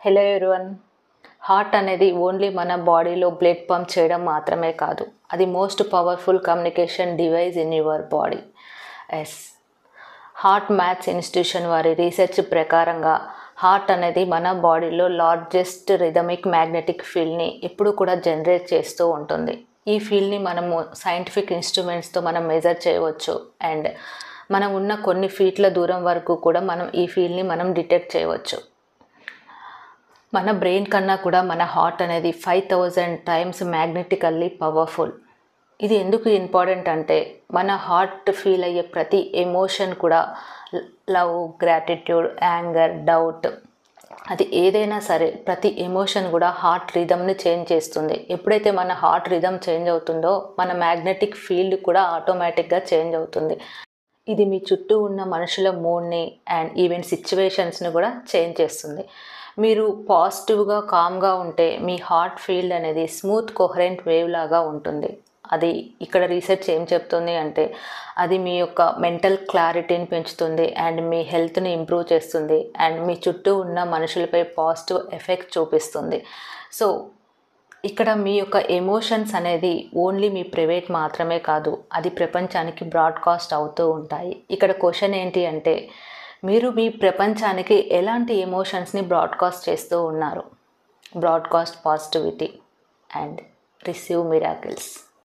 Hello everyone. Heart అనేది only మన బాడీలో బ్లడ్ పంప్ చేయడం మాత్రమే కాదు, అది most powerful communication device in your body. Heart maths institution వారి రీసెర్చ్ ప్రకారంగా హార్ట్ అనేది మన బాడీలో లార్జెస్ట్ రిథమిక్ మ్యాగ్నెటిక్ ఫీల్డ్ని ఎప్పుడు కూడా జనరేట్ చేస్తూ ఉంటుంది. ఈ ఫీల్డ్ని మనము సైంటిఫిక్ ఇన్స్ట్రుమెంట్స్తో మనం మెజర్ చేయవచ్చు అండ్ మనం ఉన్న కొన్ని ఫీట్ల దూరం వరకు కూడా మనం ఈ ఫీల్డ్ని మనం డిటెక్ట్ చేయవచ్చు. మన బ్రెయిన్ కన్నా కూడా మన హార్ట్ అనేది 5000 టైమ్స్ మ్యాగ్నెటికల్లీ పవర్ఫుల్. ఇది ఎందుకు ఇంపార్టెంట్ అంటే మన హార్ట్ ఫీల్ అయ్యే ప్రతి ఎమోషన్ కూడా లవ్, గ్రాటిట్యూడ్, యాంగర్, డౌట్, అది ఏదైనా సరే ప్రతి ఎమోషన్ కూడా హార్ట్ రిథమ్ని చేంజ్ చేస్తుంది. ఎప్పుడైతే మన హార్ట్ రిథమ్ చేంజ్ అవుతుందో మన మ్యాగ్నెటిక్ ఫీల్డ్ కూడా ఆటోమేటిక్గా చేంజ్ అవుతుంది. ఇది మీ చుట్టూ ఉన్న మనుషుల మూడ్ని అండ్ ఈవెన్ సిచ్యువేషన్స్ని కూడా చేంజ్ చేస్తుంది. మీరు పాజిటివ్గా కామ్గా ఉంటే మీ హార్ట్ ఫీల్డ్ అనేది స్మూత్ కోహరెంట్ వేవ్ లాగా ఉంటుంది. అది ఇక్కడ రీసెర్చ్ ఏం చెప్తుంది అంటే అది మీ యొక్క మెంటల్ క్లారిటీని పెంచుతుంది అండ్ మీ హెల్త్ని ఇంప్రూవ్ చేస్తుంది అండ్ మీ చుట్టూ ఉన్న మనుషులపై పాజిటివ్ ఎఫెక్ట్ చూపిస్తుంది. సో ఇక్కడ మీ యొక్క ఎమోషన్స్ అనేది ఓన్లీ మీ ప్రైవేట్ మాత్రమే కాదు, అది ప్రపంచానికి బ్రాడ్కాస్ట్ అవుతూ ఉంటాయి. ఇక్కడ క్వశ్చన్ ఏంటి అంటే మీరు మీ ప్రపంచానికి ఎలాంటి ఎమోషన్స్ని బ్రాడ్కాస్ట్ చేస్తూ ఉన్నారు? Broadcast positivity and receive miracles.